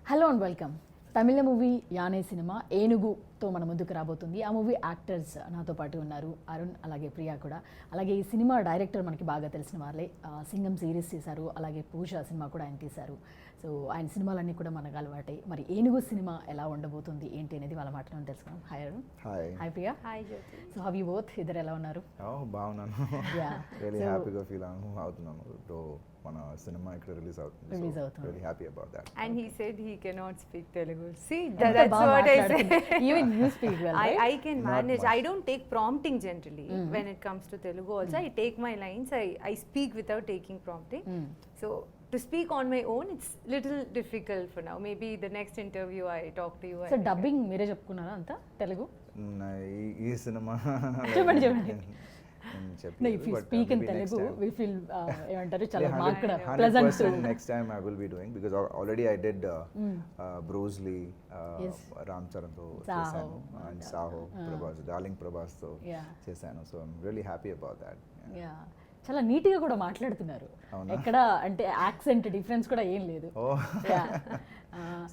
Hello and welcome. Tamil movie Yaane cinema ఏనుగుతో మన ముందుకు రాబోతుంది. ఆ మూవీ యాక్టర్స్ నాతో పాటు ఉన్నారు, అరుణ్ అలాగే ప్రియా కూడా. అలాగే ఈ సినిమా డైరెక్టర్ మనకి బాగా తెలిసిన వాళ్ళే, సింగం సిరీస్ చేశారు, అలాగే పూజ సినిమా కూడా ఆయన తీశారు. సో ఆయన సినిమాలన్నీ కూడా మనకు అలవాటే. మరి ఏనుగు సినిమా ఎలా ఉండబోతుంది ఏంటి అనేది వాళ్ళ మాటలను తెలుసుకున్నాం. Hi Arun. Hi Priya. Hi Jyothi. So how you both, ఇద్దరు ఎలా ఉన్నారు? బాగున్నాను, రియల్లీ హ్యాపీగా ఫీల్ అవుతున్నాను. మన సినిమా ఇక్కడ రిలీజ్ అవుతుంది. Really happy about that. And he said he cannot speak Telugu. See, that's what I said. Even you speak well, right? I can manage. I don't take prompting generally when it comes to Telugu. Also, I take my lines. I speak without taking prompting. So to speak on my own, it's little difficult for now. Maybe the next interview I talk to you. So dubbing మీరే చెప్పుకున్నారా అంతా తెలుగు? ఈ cinema చెప్పండి. No, if you speak in Telugu, we feel ఏమంటారు చాలా మాకు కూడా pleasant to. Next time I will be doing, because already I did Bruce Lee, Ram Charan తో చేశాను, and Saho, Prabhas, Darling Prabhas తో చేశాను. So I'm really happy about that. Yeah. చాలా నీట్గా కూడా మాట్లాడుతున్నారు. ఎక్కడ అంటే యాక్సెంట్ డిఫరెన్స్ కూడా ఏం లేదు.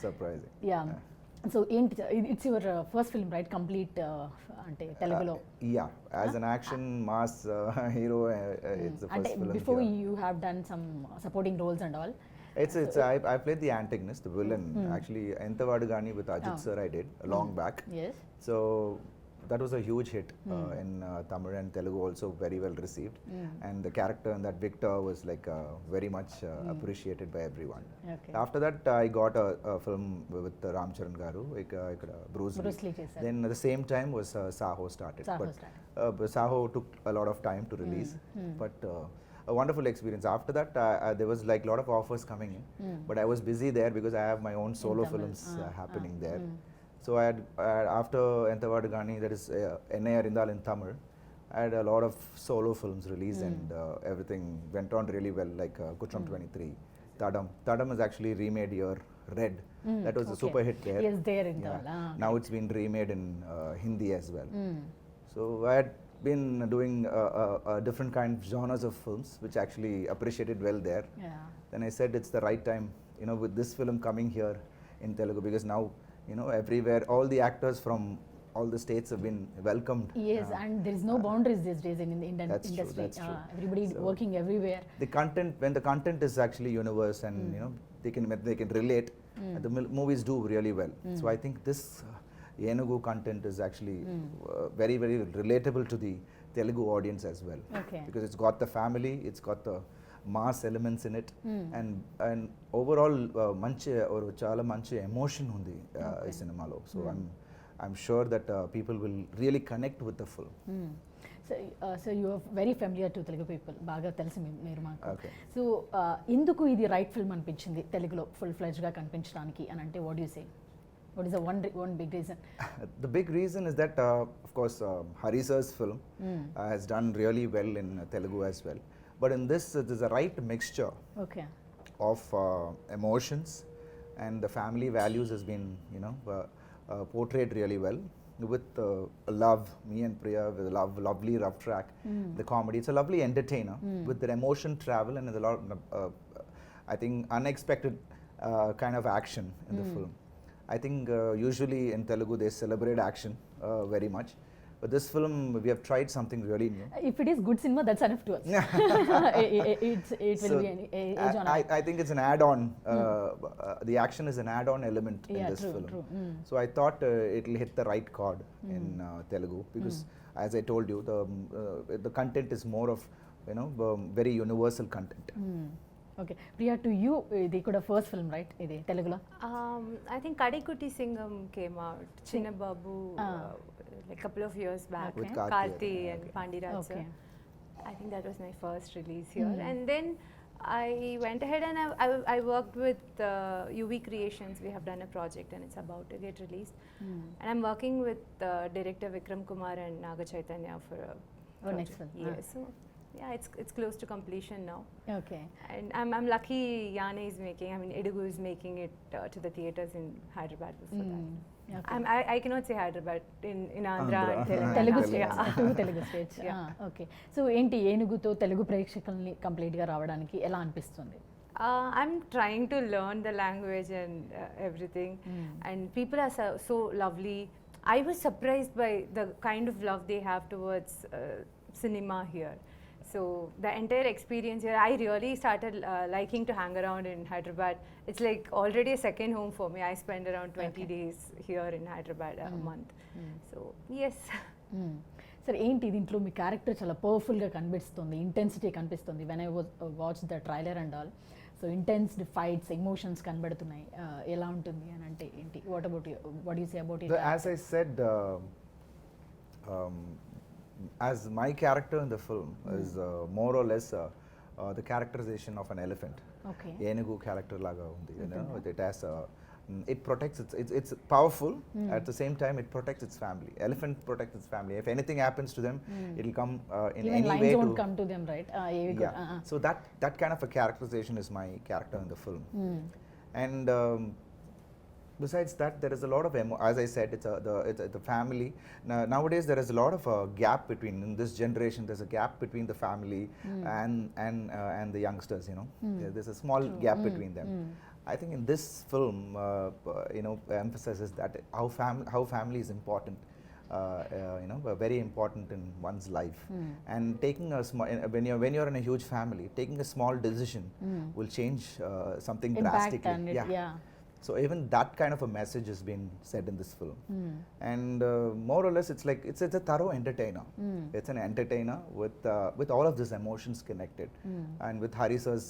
సర్ప్రైజింగ్. యా. సో ఏంటి, it's your first film right, complete అంటే తెలుగులో? Yeah, as an action mass hero it's the first film. Before you have done some supporting roles and all. I played the antagonist, the villain. Actually, Entavadu Gani with Ajit sir I did long back. Yes. So that was a huge hit in Tamil and Telugu, also very well received. And the character in that Victor was like very much appreciated by everyone. Okay. After that I got a film with Ram Charan garu, Bruce Lee. Then at the same time was Saho started. But Saho took a lot of time to release. But a wonderful experience. After that there was like a lot of offers coming in, but I was busy there because I have my own solo films happening there. So I had after Entavadu Gani, that is Ennai Arindal in Tamil, I had a lot of solo films released, and everything went on really well, like Kutram 23, Tadam is actually remade here, Red. That was a super hit there. Yes, there in Tamil. Now it's been remade in Hindi as well. So I had been doing different kind of genres of films which actually appreciated well there. Then I said it's the right time, with this film coming here in Telugu, because now everywhere all the actors from all the states have been welcomed. Yes, and there is no boundaries these days in the Indian industry. That's true. Everybody is working everywhere. The content, when the content is actually universe, and they can relate, the movies do really well. So I think this Enugu content is actually very, very relatable to the Telugu audience as well. Okay. Because it's got the family, it's got the mass elements in it, and overall చాలా మంచి emotion ఉంది ఈ సినిమాలో. So I'm sure that people will really connect with the film. So you are very familiar to Telugu people, బాగా తెలుసు మీరు మాకు. Okay. So ఎందుకు ఇది రైట్ ఫిల్మ్ అనిపించింది తెలుగులో ఫుల్ ఫ్లెడ్జ్గా కనిపించడానికి అని అంటే, what do you say? What is the one big reason? The big reason is that of course Hari sir's film has done really well in Telugu as well. But in this, there's a right mixture of emotions, and the family values has been, portrayed really well. With love, me and Priya, with lovely rough track, the comedy. It's a lovely entertainer with the emotion travel, and there's a lot of, I think, unexpected kind of action in the film. I think usually in Telugu they celebrate action very much. But this film, we have tried something really new. If it is good cinema, that's enough to us. It will be a genre. I think it's an add-on. The action is an add-on element in this film. True. So I thought it will hit the right chord in Telugu, because as I told you, the content is more of very universal content. Okay, Priya, to you, ఇది కూడా first film right, ఇది తెలుగులో? I think Kadikutti Singam came out, Chinna Babu, like a couple of years back, with Karthi and Pandiraj sir. I think that was my first release here. And then I went ahead and I worked with UV Creations. We have done a project and it's about to get released. And I'm working with director Vikram Kumar and Naga Chaitanya for a project. Next film. Yeah, so yeah, it's close to completion now. Okay. And I'm lucky Yane is making, Enugu is making it to the theatres in Hyderabad before that. Okay. I cannot say Hyderabad, in Andhra. Telugu states. Two Telugu states. Okay. So ఏంటి ఏనుగుతో తెలుగు ప్రేక్షకుల్ని కంప్లీట్గా రావడానికి ఎలా అనిపిస్తుంది? I'm trying to learn the language and everything, and people are so lovely. I was surprised by the kind of love they have towards cinema here. So the entire experience here, I really started liking to hang around in Hyderabad. It's like already a second home for me. I spend around 20 days here in Hyderabad a month. So yes. సరే ఏంటి దీంట్లో మీ character చాలా పవర్ఫుల్గా కనిపిస్తుంది, intensity కనిపిస్తుంది. When I watch the trailer and all, so intensed fights, emotions కనబడుతున్నాయి. ఎలా ఉంటుంది అని అంటే ఏంటి? What about what you say about it? As I said, as my character in the film is more or less the characterization of an elephant. Okay. Enugu character laga undi, you know, it has it protects it's powerful. At the same time it protects its family. Elephant protects its family. If anything happens to them, it'll come in Even any lions way won't to come to them, right? yeah. So that kind of a characterization is my character in the film. And besides that, there is a lot of as I said, it's the family. Nowadays there is a lot of gap between, in this generation there's a gap between the family and the youngsters, you know. There's a small gap between them. I think in this film, you know, emphasizes that how family is important, you know, very important in one's life. And taking a small, when you're in a huge family, taking a small decision will change something Impact drastically. on it, yeah. So even that kind of a message has been said in this film. And more or less it's like it's a thorough entertainer. It's an entertainer with all of these emotions connected. And with Hari sir's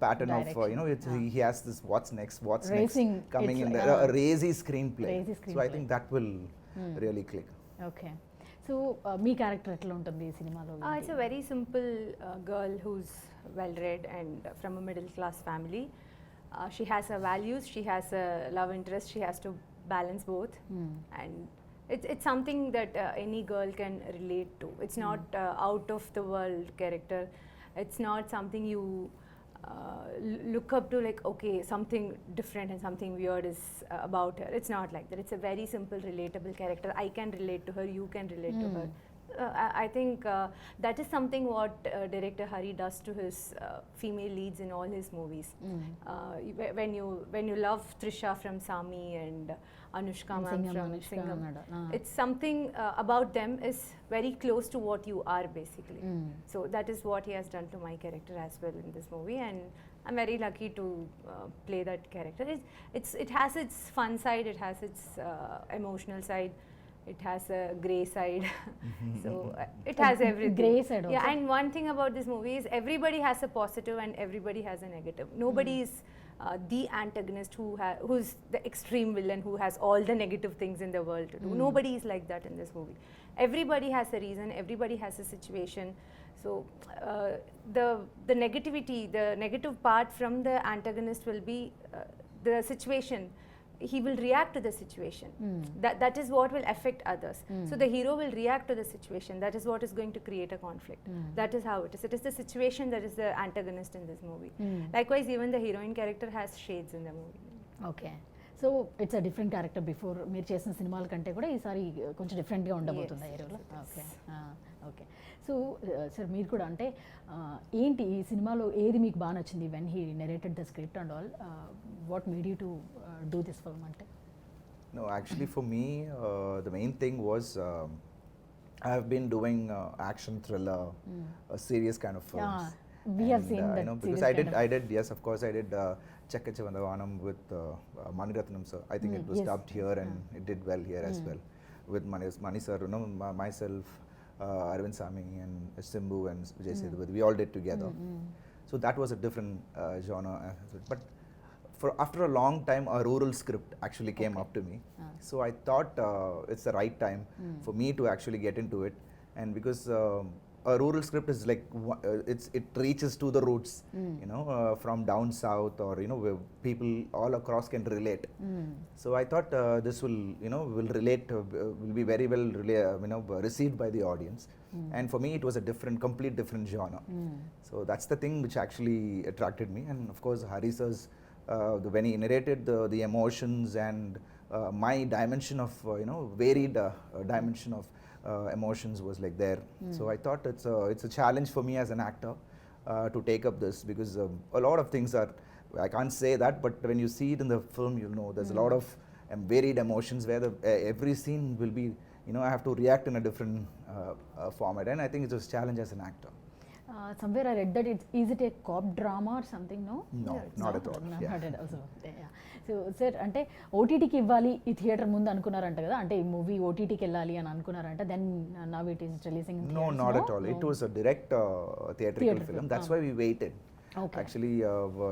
pattern of you know, he has this what's next Racing, coming it's in like, there, a racy screenplay. Racy So I screenplay. think that will really click. Okay. So me character ఎట్లా ఉంటుంది ఈ సినిమాలో? It's a very simple girl who's well read and from a middle class family. She has her values, she has a love interest, she has to balance both. And it's something that any girl can relate to. It's not out of the world character. It's not something you look up to, like, okay, something different and something weird is about her. It's not like that. It's a very simple, relatable character. I can relate to her, you can relate to her. I think that is something what director Hari does to his female leads in all his movies. When you love Trisha from Sami and Anushka ma'am from Singham, it's something about them is very close to what you are basically. So that is what he has done to my character as well in this movie, and I'm very lucky to play that character. It has its fun side, it has its emotional side, it has a grey side. So it has everything. Grey side also. Yeah, and one thing about this movie is everybody has a positive and everybody has a negative. Nobody is the antagonist who's the extreme villain who has all the negative things in the world to do. Nobody is like that in this movie. Everybody has a reason, everybody has a situation. So the negativity, the negative part from the antagonist will be the situation. He will react to the situation. That is what will affect others. So the hero will react to the situation. That is what is going to create a conflict. That is how it is. It is the situation that is the antagonist in this movie. Likewise, even the heroine character has shades in the movie. Okay. So it's a different character. Before మీరు చేసిన సినిమాల కంటే కూడా ఈసారి కొంచెం డిఫరెంట్గా ఉండబోతుంది ఆ హీరోలో. Okay okay. సో సార్ మీరు కూడా అంటే ఏంటి ఈ సినిమాలో ఏది మీకు బాగా నచ్చింది? When he narrated the script and all, what made you to do this film అంటే? No, actually for me, the main thing was I have been doing action thriller, serious kind of films. Yeah, we have seen that. You know, because I did, yes, of course, I did Chakkachavandavanam with Maniratnam sir. I think it was dubbed here and it did well here as well. With Mani sir, you know, myself, Arvind Sami and Simbu and Vijay Sethupathi, we all did together. So that was a different genre. But after a long time, a rural script actually came up to me. So I thought it's the right time for me to actually get into it. And because a rural script is like it reaches to the roots, you know, from down south, or you know, where people all across can relate. So I thought this will, you know, will relate, will be very well you know, received by the audience. And for me it was a complete different genre. So that's the thing which actually attracted me. And of course Hari sir's when he narrated the emotions and my dimension of you know, varied dimension of emotions was like there. So I thought it's a challenge for me as an actor to take up this, because a lot of things are, I can't say that, but when you see it in the film, you'll know there's a lot of varied emotions where every scene will be, I have to react in a different format, and I think it's a challenge as an actor. Somewhere I read that is it a cop drama or something? No, No, not at all. Not at all. So sir, అంటే ఓటీటీకి ఇవ్వాలి ఈ theatre ముందు అనుకున్నారంట కదా, అంటే ఈ movie ఓటీటీకి వెళ్ళాలి అని అనుకున్నారంట, then now it is releasing? No, not at all. It was a direct theatrical film. That's why we waited. Okay. Actually,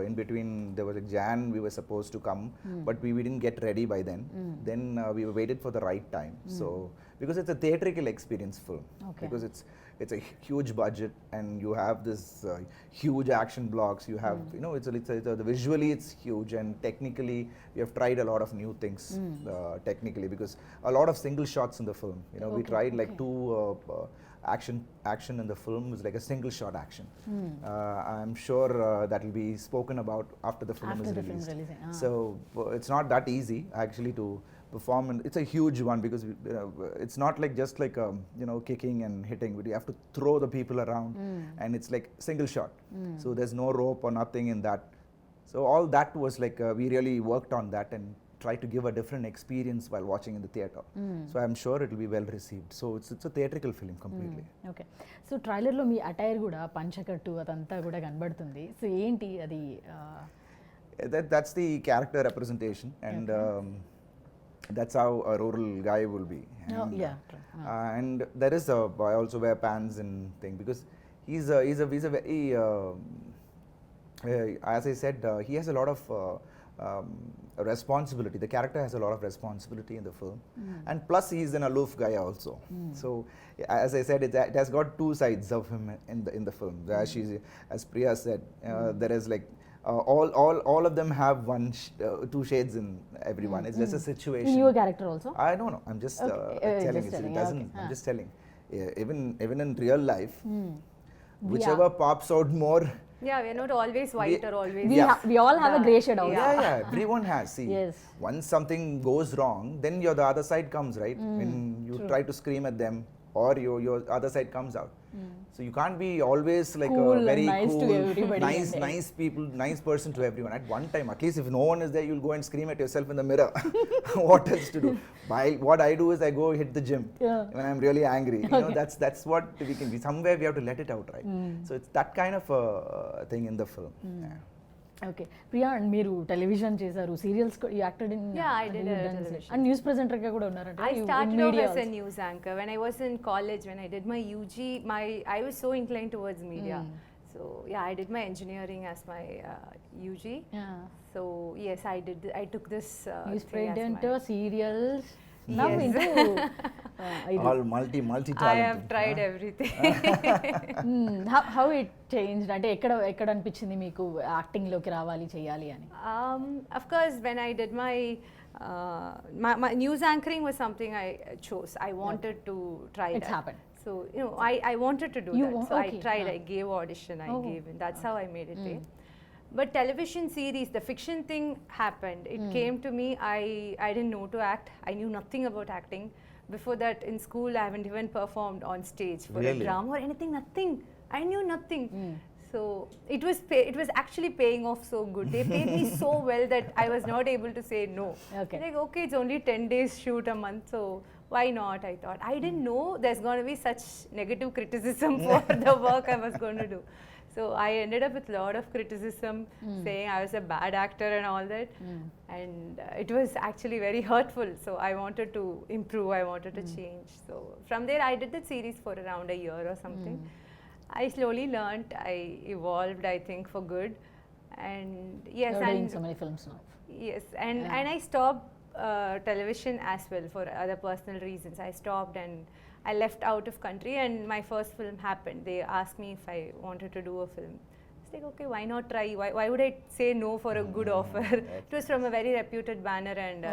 in between there was a Jan we were supposed to come, but we didn't get ready by then. Then we waited for the right time. So because it's a theatrical experience film, Okay. because it's a huge budget and you have this huge action blocks. You have visually it's huge, and technically we have tried a lot of new things technically, because a lot of single shots in the film. We Okay, tried like okay. two. Action in the film was like a single shot action. I'm sure that will be spoken about after the film After is the film released. releasing, So it's not that easy actually to perform, and it's a huge one, because it's not like just like kicking and hitting, but you have to throw the people around, and it's like single shot. So there's no rope or nothing in that. So all that was like we really worked on that and try to give a different experience while watching in the theatre. So I'm sure it will be well received. So it's a theatrical film completely. Okay. So ట్రైలర్లో మీ attire కూడా పంచకట్టు అదంతా కూడా కనబడుతుంది. So ఏంటి అది? That's the character representation, and that's how a rural guy will be. And, Yeah, true. And there is I also wear pants and thing, because he's a very as I said, he has a lot of responsibility. The character has a lot of responsibility in the film, and plus he's an aloof guy also. So as I said, it has got two sides of him in the film. As Priya said, there is like all of them have two shades in everyone. It's just a situation. In your character also? I don't know. I'm just telling. just telling, It doesn't. okay. I'm just telling. Even in real life, whichever pops out more. Yeah, we're not always white or always. We all have a grey shade also. Yeah, everyone has. See, Yes. once something goes wrong, then the other side comes, right? When you try to scream at them, or your other side comes out. So you can't be always like Cool a and very nice to cool, everybody nice people, nice person to everyone. At one time, at least if no one is there, you'll go and scream at yourself in the mirror. What else to do? What I do is I go hit the gym when I'm really angry. That's what we can be. Somewhere we have to let it out, right? So it's that kind of thing in the film. Yeah. Okay. Priya, మీరు television చేశారు, serials acted in. Yeah, I did television. And news presenter గా కూడా ఉన్నారంట. I started off as a news anchor. When I was in college, when I did my UG, I was so inclined towards media. So yeah, I did my engineering as my UG. So yes, I took this news thing as presenter, my- serials. Yes. Now into All multi talented. I have tried everything. how it changed? అంటే ఎక్కడ అనిపించింది మీకు acting లోకి రావాలి, చేయాలి అని? Of course, when I did my news anchoring was something I chose. I wanted to try It's that. happened. So I wanted to do You that. So okay, I tried. I gave audition. I gave in. That's how I made it. But television series, the fiction thing happened. It came to me. I didn't know to act. I knew nothing about acting. Before that, in school, I haven't even performed on stage for a drama or anything. Nothing. I knew nothing. So it was actually paying off so good. They paid me so well that I was not able to say no. Okay. Like, okay, it's only 10 days shoot a month, so why not? I thought. I didn't know there's going to be such negative criticism for the work I was going to do. So I ended up with a lot of criticism, saying I was a bad actor and all that. And it was actually very hurtful. So I wanted to improve, I wanted to change. So from there, I did that series for around a year or something. I slowly learned, I evolved, I think, for good. And yes, You're doing and so many films now. yes, and I stopped television as well for other personal reasons. I stopped and I left out of country, and my first film happened. They asked me if I wanted to do a film. It's like, okay, why not try? Why would I say no for a good offer? It was from a very reputed banner, and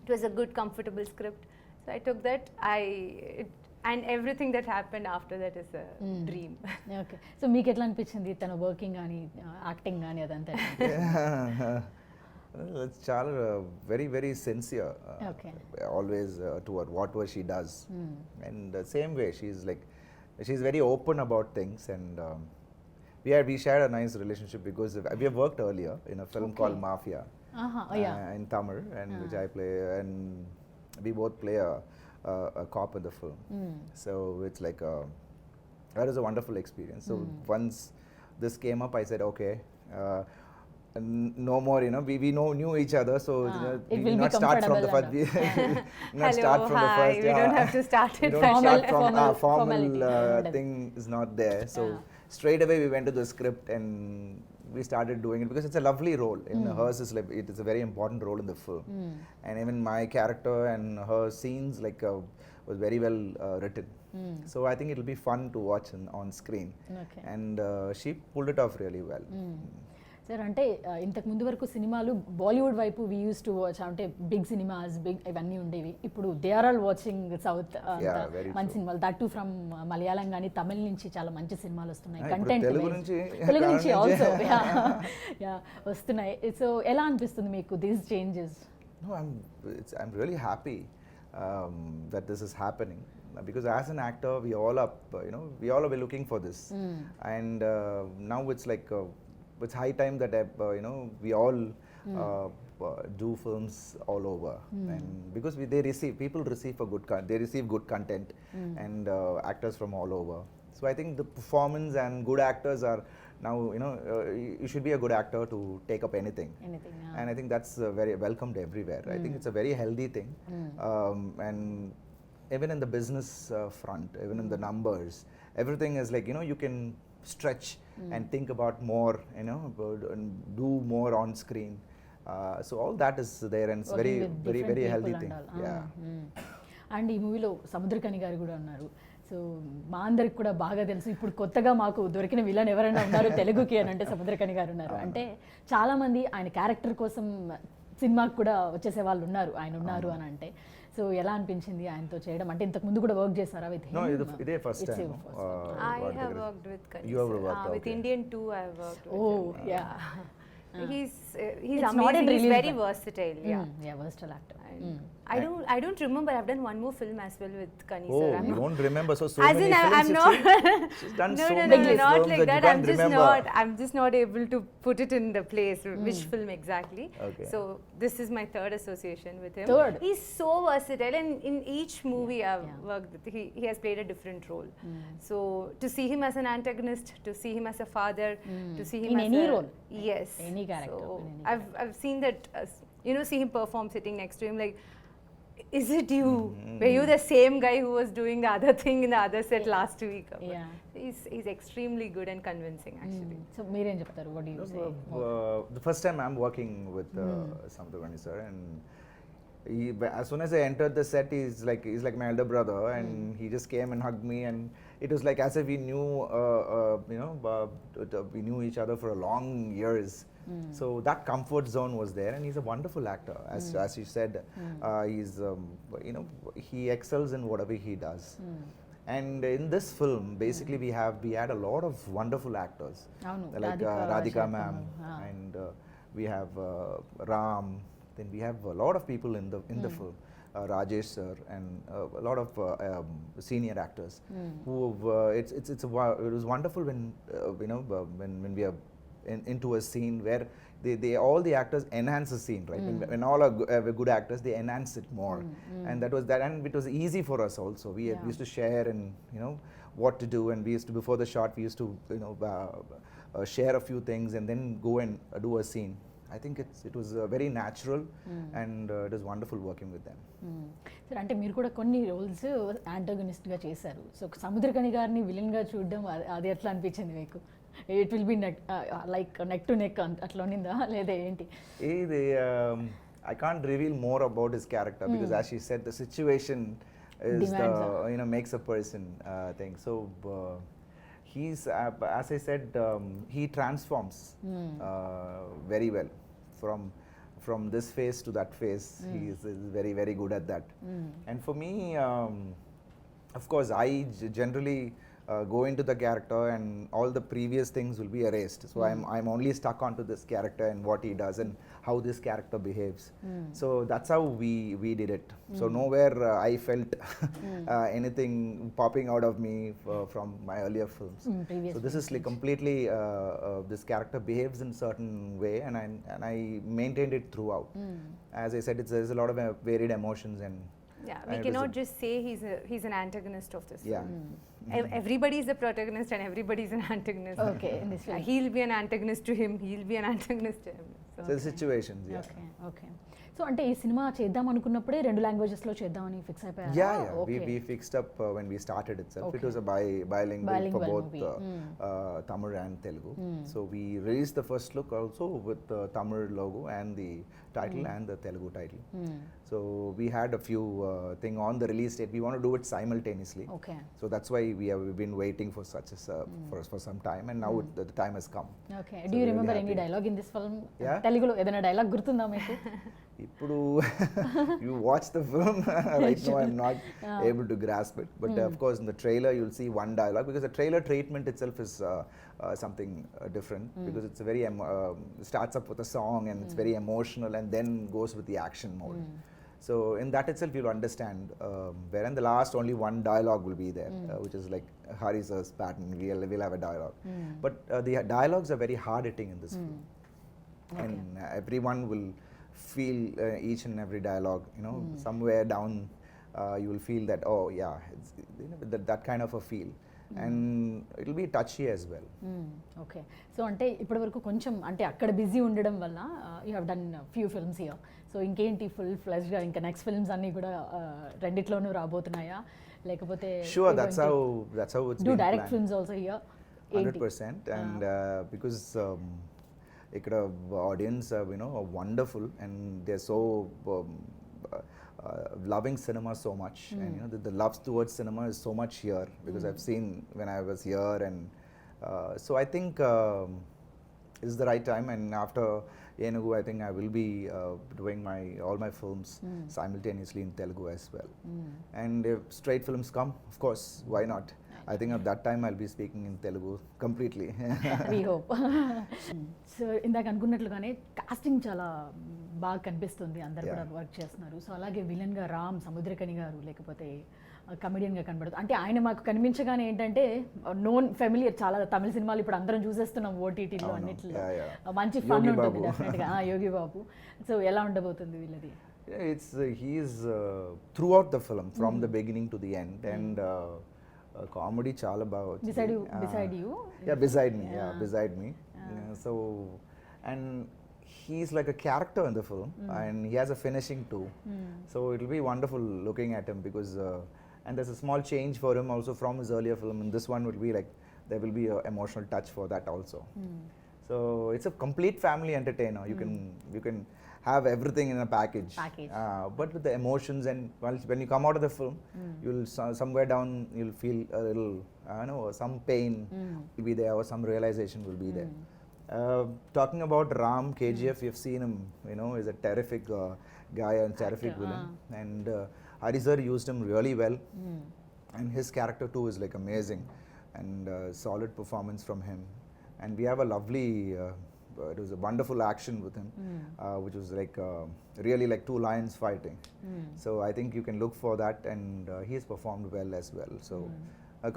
it was a good, comfortable script. So I took that. And everything that happened after that is a dream. Okay. So మీకు ఎట్లా అనిపించింది తన working కానీ acting కానీ అదంతా? It's చాలా very sincere. Okay. Always toward whatever she does, and the same way she's very open about things, and we shared a nice relationship because we have worked earlier in a film called Mafia in Tamil, and which I play, and we both play a cop in the film. So it's like that was a wonderful experience. So once this came up, I said, okay, no more, we knew each other, so it we will not be start from the comfortable first. Not Hello, start from the hi. first. We don't have to start We it don't from start from formality. formal thing is not there. So straight away we went to the script and we started doing it because it's a lovely role. Hers is like, it is a very important role in the film, and even my character and her scenes was very well written. So I think it'll be fun to watch on screen. Okay. And she pulled it off really well. Sir అంటే ఇంతకు ముందు వరకు సినిమాలు Bollywood వైపు we use to watch, అంటే big cinemas big ఇవన్నీ ఉండేవి. ఇప్పుడు they are all watching south మంచి సినిమాలు, దట్ టు ఫ్రమ్ మలయాళం కానీ తమిళ నుంచి చాలా మంచి సినిమాలు వస్తున్నాయి. కంటెంట్ తెలుగు నుంచి ఆల్సో వస్తున్నాయి. సో ఎలా అనిపిస్తుంది మీకు these changes? No, I'm really happy that this is happening, because as an actor we all are we all are looking for this, and now it's like it's high time that we all do films all over, and because people receive they receive good content, and actors from all over. So I think the performance and good actors are now, you should be a good actor to take up anything, and I think that's very welcomed everywhere. I think it's a very healthy thing, and even in the business front, even in the numbers, everything is like, you can stretch and think about more, and do more on screen. So all that is there, and it's very healthy thing. And ఈ మూవీలో సముద్రకని గారు కూడా ఉన్నారు. So మా అందరికి కూడా బాగా తెలుసు, ఇప్పుడు కొత్తగా మాకు దొరికిన విలన్ ఎవరైనా ఉన్నారు తెలుగుకి అని అంటే సముద్రకని గారు ఉన్నారు. అంటే చాలామంది ఆయన క్యారెక్టర్ కోసం సినిమాకి కూడా వచ్చేసే వాళ్ళు ఉన్నారు, ఆయన ఉన్నారు అని అంటే. సో ఎలా అనిపించింది ఆయనతో చేయడం? అంటే ఇంతకు ముందు కూడా వర్క్ చేశారా విత్ హిమ్? No, ఇదే first time. I have worked with Kanis. You have worked, with okay. Indian too. I have worked with Oh, him. yeah. He's It's not a amazing. He's release very but- versatile. Yeah. versatile actor. I don't remember. I've done one more film as well with Kanis. Oh, sir. you don't remember? So As many in, films I'm you've not. seen? She's done No, so no, many not films like that. you I'm can't just remember. I'm just not able to put it in the place. Which film exactly? Okay. So this is my third association with him. Third. He's so versatile, and in each movie I've worked with, he has played a different role. So to see him as an antagonist, to see him as a father, to see him In as any a, role. Yes. Any character, So in any I've seen that. See him perform sitting next to him, like, is it you? Were you the same guy who was doing the other thing in the other set last week? Yeah. He's extremely good and convincing, actually. So మీరేం చెప్తారు? What do you say? The first time I'm working with Samudravani sir, and as soon as I entered the set, he's like my elder brother, and he just came and hugged me, and it was like as if we knew we knew each other for a long years. So that comfort zone was there, and he's a wonderful actor. As you said, he's he excels in whatever he does. And in this film, basically we had a lot of wonderful actors, like Radhika ma'am, and we have Ram. Then we have a lot of people in the film. Rajesh sir, and a lot of senior actors who it was wonderful when when we are into a scene where they all the actors enhance the scene, right? When all are good actors, they enhance it more, and that, and it was easy for us also. We used to share, and what to do, and we used to, before the shot, we used to share a few things and then go and do a scene. I think it was very natural, and it was wonderful working with them. Sir అంటే మీరు కూడా కొన్ని roles యాంటగనిస్ట్గా చేశారు. So Samuthirakani గారిని విలన్గా చూడడం అది ఎట్లా అనిపించింది మీకు? It will be neck to neck అట్లా ఉన్నిందా లేదా ఏంటి? I can't reveal more about his character because, as she said, the situation is makes a person thing. So he's as I said, he transforms very well from this phase to that phase. He is very, very good at that. And for me, of course, I generally go into the character, and all the previous things will be erased. So I'm only stuck onto this character and what he does and how this character behaves. So that's how we did it. So nowhere I felt anything popping out of me from my earlier films. So this is like completely this character behaves in certain way, and I maintained it throughout. As I said, there's a lot of varied emotions, and yeah, we cannot just say he's an antagonist of this yeah. film. Everybody is a protagonist and everybody is an antagonist. Okay, in this film. He'll be an antagonist to him, he'll be an antagonist to him. So the situations, yeah. Okay okay so అంటే ఈ cinema చేద్దాం అనుకున్నప్పుడే 2 లాంగ్వేజెస్లో చేద్దామని fix అయిపోయారా? Yeah. We fixed up when we started itself. Okay. It was a bilingual for Bilingual both movie. Tamil and Telugu. So we released the first look also with the Tamil logo and the title and the Telugu title. So we had a few thing on the release date. We want to do it simultaneously. Okay So that's why we've been waiting for such a for some time, and now the time has come. Okay So do you really remember any happy. Dialogue in this film? Yeah. తెలుగులో ఏదైనా dialogue గుర్తుందా మీకు? Ippudu you watch the film right now I'm not able to grasp it, but of course in the trailer you'll see one dialogue, because the trailer treatment itself is something different, because it's a very starts up with a song and it's very emotional and then goes with the action mode. So in that itself you'll understand where in the last only one dialogue will be there, which is like Hari sir's pattern. We'll have a dialogue, but the dialogues are very hard hitting in this film, and everyone will feel each and every dialogue, somewhere down you will feel that, oh yeah, it's, that kind of a feel, and it'll be touchy as well. Okay so అంటే ఇప్పటివరకు కొంచెం అంటే అక్కడ busy ఉండడం వల్ల you have done few films here. So ఇంకేంటి full ఫ్లెజ్డ్గా ఇంకా next films అన్నీ కూడా రెండిట్లోనూ రాబోతున్నాయా, లేకపోతే Sure, that's how it's do been direct planned. Films also here? 100%, and because ikkada audience are wonderful, and they're so loving cinema so much, and the love towards cinema is so much here, because I've seen when I was here, and so I think this is the right time, and after Enugu I think I will be doing all my films simultaneously in Telugu as well. And if straight films come, of course, why not? I think at that time I'll be speaking in Telugu completely. We hope. So ఇందాక అనుకున్నట్లుగానే casting చాలా బాగా కనిపిస్తుంది, అందరు కూడా work చేస్తున్నారు. So అలాగే విలన్గా రామ్ సముద్రకని గారు, లేకపోతే కమెడియన్గా కనబడుతుంది. అంటే ఆయన మాకు కనిపించగానే ఏంటంటే నోన్ ఫెమిలియర్, చాలా తమిళ సినిమాలు ఇప్పుడు అందరం చూసేస్తున్నాం ఓటీటీలో అన్నిట్లో. మంచి ఫన్ ఉంటుంది డెఫినెట్గా. యోగి బాబు. సో ఎలా ఉండబోతుంది వీళ్ళది? He is throughout the film, from the beginning to the end, and comedy చాలా బాగా వచ్చింది. Beside you? Yeah, beside me. So, and he's like a character in the film, and he has a finishing too. So it'll be wonderful looking at him, because and there's a small change for him also from his earlier film, and this one will be like there will be a emotional touch for that also. So it's a complete family entertainer. You can have everything in a package. But with the emotions, and when you come out of the film, you'll somewhere down you'll feel a little some pain will be there, or some realization will be there. Talking about Ram, KGF, you've seen him, is a terrific guy and terrific villain, and Hari sir used him really well, and his character too is like amazing, and solid performance from him, and we have a lovely it was a wonderful action with him, which was like really like two lions fighting. So I think you can look for that, and he has performed well as well. So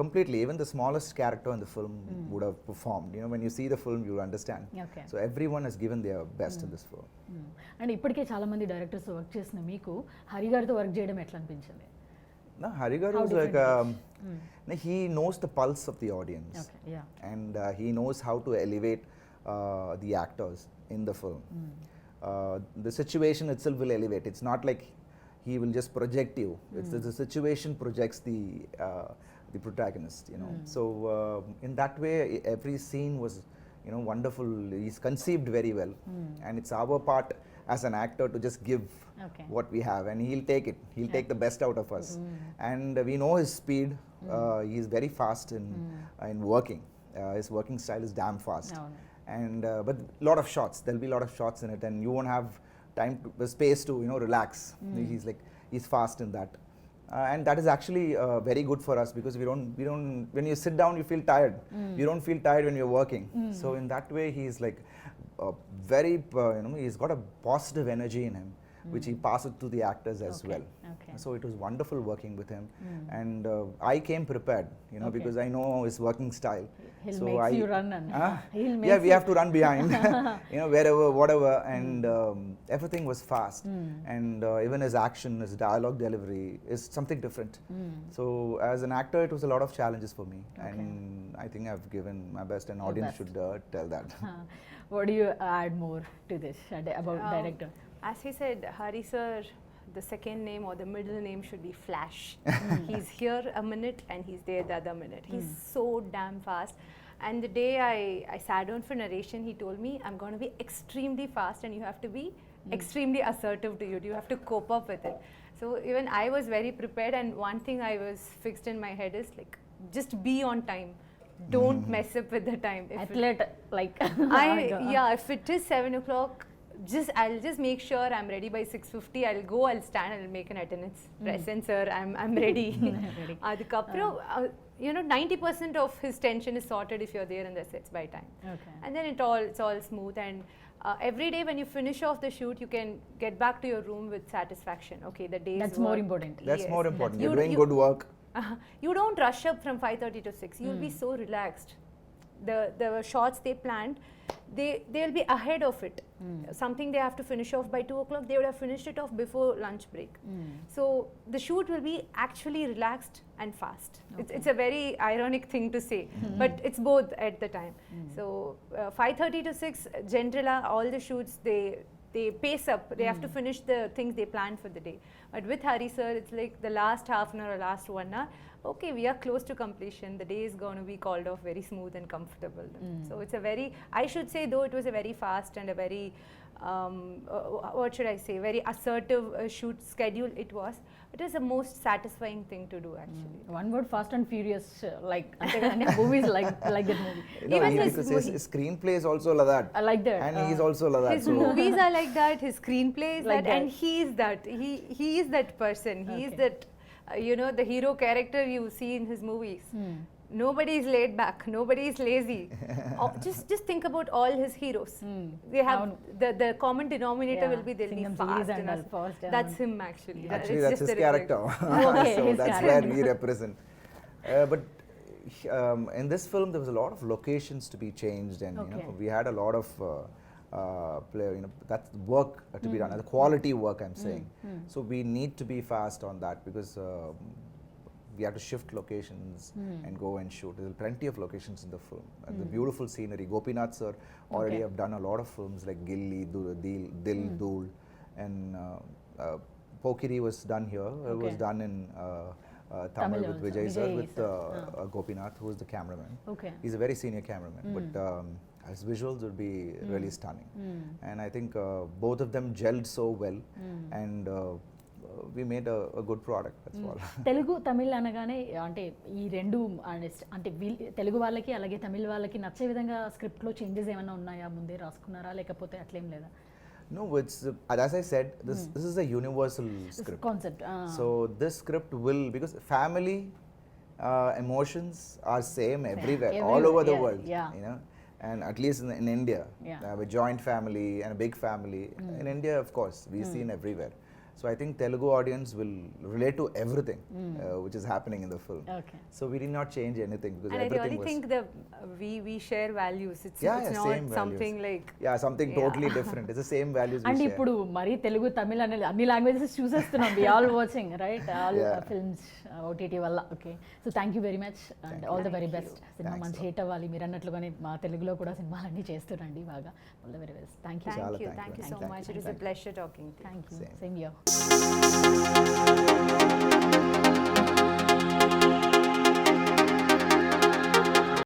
completely, even the smallest character in the film would have performed. When you see the film, you'll understand. Okay. So everyone has given their best in this film. And ఇప్పటికే చాలా మంది directors work చేసిన మీకు హరి గారితో work చేయడం ఎట్లా అనిపించింది? No, Hari garu is like he knows the pulse of the audience. Okay, yeah. And he knows how to elevate the actors in the film. The situation itself will elevate. It's not like he will just project you. It's the situation projects the protagonist. So in that way, every scene was wonderful. He's conceived very well, and it's our part as an actor to just give what we have, and he'll take it. He'll take the best out of us, and we know his speed. He's very fast in working. His working style is damn fast. And but lot of shots, there'll be a lot of shots in it, and you won't have time space to relax. He's fast in that. And that is actually very good for us because we don't when you sit down you feel tired. You don't feel tired when you're working. So in that way he's like very he's got a positive energy in him, which he passes to the actors as well. So it was wonderful working with him, and I came prepared, because I know his working style. He'll make you run and we have to run behind, wherever, whatever, and everything was fast, and even his action, his dialogue delivery is something different. So as an actor, it was a lot of challenges for me, and I think I've given my best, and audience should tell that. What do you add more to this about director? As he said, Hari sir, the second name or the middle name should be Flash. He's here a minute and he's there the other minute. He's so damn fast. And the day I sat down for narration, he told me, I'm going to be extremely fast and you have to be extremely assertive to it. You have to cope up with it. So even I was very prepared, and one thing I was fixed in my head is like, just be on time. Don't mess up with the time. Athlete, like if it is 7 o'clock, I'll just make sure I'm ready by 6:50. I'll go, I'll stand, I'll make an attendance. Present, sir, I'm ready. Adukapro, 90% of his tension is sorted if you're there in the sets by time. And then it's all smooth, and every day when you finish off the shoot, you can get back to your room with satisfaction. Okay, the day's That's more important. That's more important. You're doing good work. You don't rush up from 5:30 to 6. You'll be so relaxed. The shots they planned, they'll be ahead of it. Something they have to finish off by 2 o'clock, they would have finished it off before lunch break. So the shoot will be actually relaxed and fast. It's a very ironic thing to say, but it's both at the time. So 5:30 to 6, Generala, all the shoots, they pace up. They have to finish the things they planned for the day. But with Hari sir, it's like the last half an hour or last 1 hour, okay, we are close to completion. The day is going to be called off very smooth and comfortable. So it's a very, I should say, though it was a very fast and a very, what should I say, very assertive shoot schedule it was. It is the most satisfying thing to do, actually. One word, Fast and Furious, like movies like that movie. Even his screenplay is also like that. I like that. And he's also like that. His movies are like that, his screenplay is like that, and he is that. He is that person. He is that, the hero character you see in his movies. Nobody is laid back. Nobody is lazy. Just think about all his heroes. They have the common denominator will be they'll be fast enough. That's him actually. Actually, that's his character. So that's where we represent. But in this film, there was a lot of locations to be changed, and we had a lot of that's work to be done. The quality work, I'm saying. So we need to be fast on that because. We have to shift locations and go and shoot. There's plenty of locations in the film. And the beautiful scenery. Gopinath sir already have done a lot of films like Gilli, Dil, Dhool, and Pokiri was done here. It was done in Tamil with Vijay sir, with Gopinath, who is the cameraman. He's a very senior cameraman, but his visuals would be really stunning. And I think both of them gelled so well, and we made a good product. That's all. Telugu Tamil అనగానే అంటే ఈ రెండు అంటే తెలుగు వాళ్ళకి అలాగే తమిళ్ వాళ్ళకి నచ్చే విధంగా స్క్రిప్ట్ లో చేంజెస్ ఏమైనా ఉన్నాయా, ముందే రాసుకున్నారా లేకపోతే అట్లేం లేదా? No, it's as I said, this is a universal script concept. So this script will, because family emotions are same everywhere, all over the world. And at least in India, a joint family and a big family. In India, of course, we see it everywhere. So I think Telugu audience will relate to everything which is happening in the film. So we did not change anything because and everything I really think that we share values. It's not something values. Like something totally different. It's the same values we and share. And ఇప్పుడు మరి తెలుగు తమిళ అనే అన్ని languages చూసేస్తున్నాం. We all watching, right? All films OTT వల్ల. Okay. So thank you very much and all the very best. Cinema మంచి hit అవ్వాలి. మీరు అన్నట్లుగానే మా తెలుగులో కూడా సినిమాలన్నీ చేస్తురండి బాగా. All the very best. Thank you. Thank you so much. It was a pleasure talking to you. Thank you. Same here.